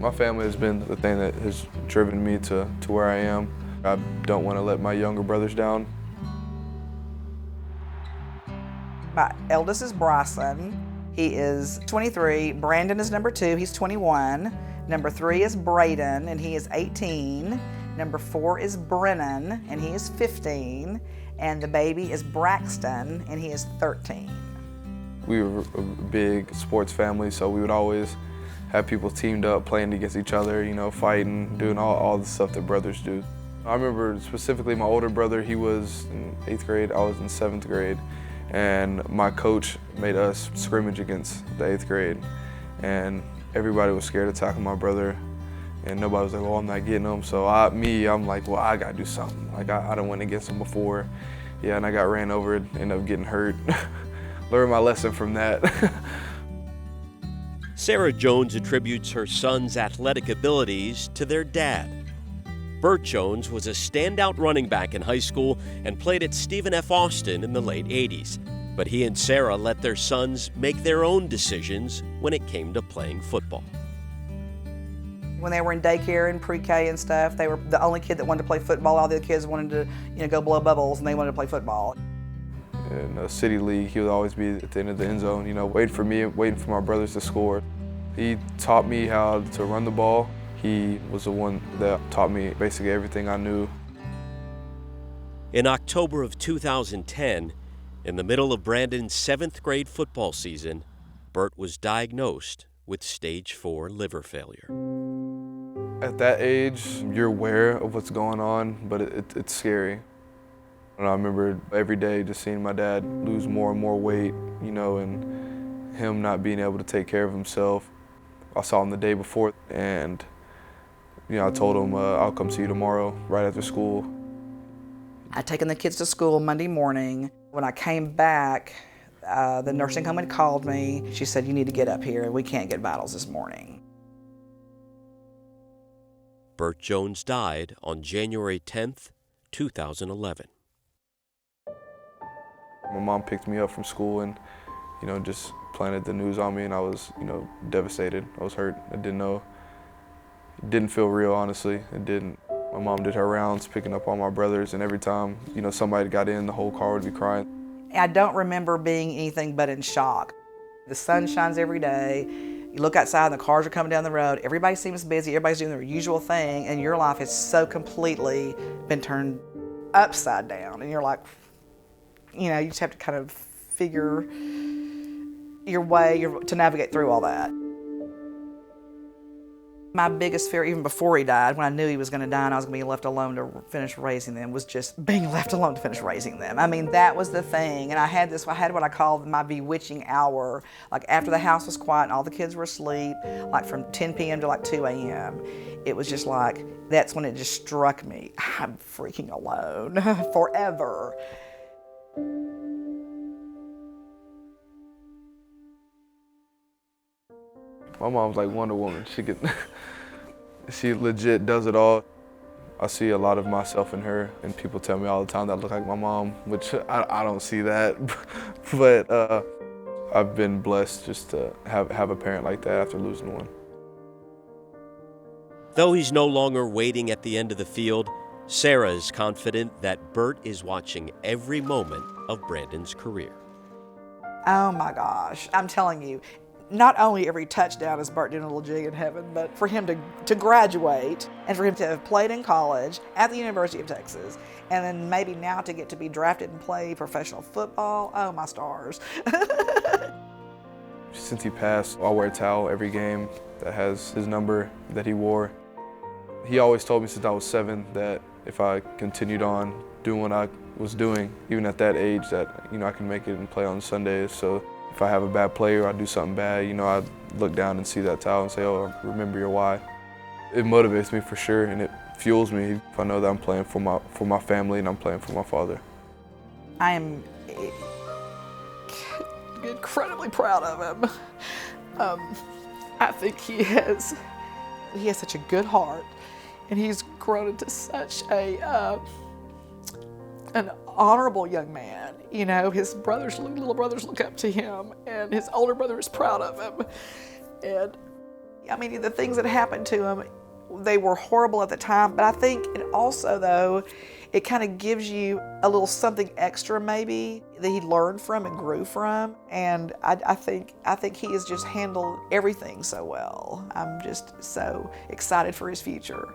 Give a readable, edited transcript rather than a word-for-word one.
My family has been the thing that has driven me to where I am. I don't want to let my younger brothers down. My eldest is Bryson. He is 23. Brandon is number 2. He's 21. Number 3 is Braden, and he is 18. Number 4 is Brennan, and he is 15. And the baby is Braxton, and he is 13. We were a big sports family, so we would always have people teamed up playing against each other, you know, fighting, doing all the stuff that brothers do. I remember specifically my older brother, he was in 8th grade, I was in 7th grade, and my coach made us scrimmage against the 8th grade. And everybody was scared of tackling my brother, and nobody was like, well, I'm not getting him. So I'm like, well, I gotta do something. Like, I done went against him before. Yeah, and I got ran over, ended up getting hurt. Learned my lesson from that. Sarah Jones attributes her son's athletic abilities to their dad. Bert Jones was a standout running back in high school and played at Stephen F. Austin in the late 80s. But he and Sarah let their sons make their own decisions when it came to playing football. When they were in daycare and pre-K and stuff, they were the only kid that wanted to play football. All the other kids wanted to, go blow bubbles, and they wanted to play football. In the city league, he would always be at the end of the end zone, waiting for me, waiting for my brothers to score. He taught me how to run the ball. He was the one that taught me basically everything I knew. In October of 2010, in the middle of Brandon's 7th grade football season, Bert was diagnosed with stage 4 liver failure. At that age, you're aware of what's going on, but it's scary. And I remember every day just seeing my dad lose more and more weight, and him not being able to take care of himself. I saw him the day before, and I told him I'll come see you tomorrow, right after school. I'd taken the kids to school Monday morning. When I came back, the nursing home had called me. She said, you need to get up here. We can't get vitals this morning. Bert Jones died on January 10th, 2011. My mom picked me up from school and, just planted the news on me, and I was, devastated. I was hurt. I didn't know. It didn't feel real, honestly. It didn't. My mom did her rounds picking up all my brothers, and every time, somebody got in, the whole car would be crying. I don't remember being anything but in shock. The sun shines every day. You look outside and the cars are coming down the road. Everybody seems busy. Everybody's doing their usual thing, and your life has so completely been turned upside down. And you're like, you just have to kind of figure your way to navigate through all that. My biggest fear, even before he died, when I knew he was going to die and I was going to be left alone to finish raising them, was just being left alone to finish raising them. I mean, that was the thing. And I had what I called my bewitching hour. Like after the house was quiet and all the kids were asleep, like from 10 p.m. to like 2 a.m. It was just like, that's when it just struck me. I'm freaking alone forever. My mom's like Wonder Woman. She legit does it all. I see a lot of myself in her, and people tell me all the time that I look like my mom, which I don't see that. But I've been blessed just to have a parent like that after losing one. Though he's no longer waiting at the end of the field, Sarah is confident that Bert is watching every moment of Brandon's career. Oh my gosh, I'm telling you, not only every touchdown is Bert doing a little jig in heaven, but for him to graduate and for him to have played in college at the University of Texas, and then maybe now to get to be drafted and play professional football. Oh, my stars. Since he passed, I'll wear a towel every game that has his number that he wore. He always told me since I was 7 that if I continued on doing what I was doing, even at that age, that I can make it and play on Sundays. So if I have a bad play or I do something bad, I look down and see that towel and say, oh, remember your why. It motivates me for sure, and it fuels me if I know that I'm playing for my family and I'm playing for my father. I am incredibly proud of him. I think he has such a good heart, and he's grown into such an honorable young man. His little brothers look up to him, and his older brother is proud of him. And I mean, the things that happened to him, they were horrible at the time, but I think it also, though, it kind of gives you a little something extra maybe that he learned from and grew from. And I think he has just handled everything so well. I'm just so excited for his future.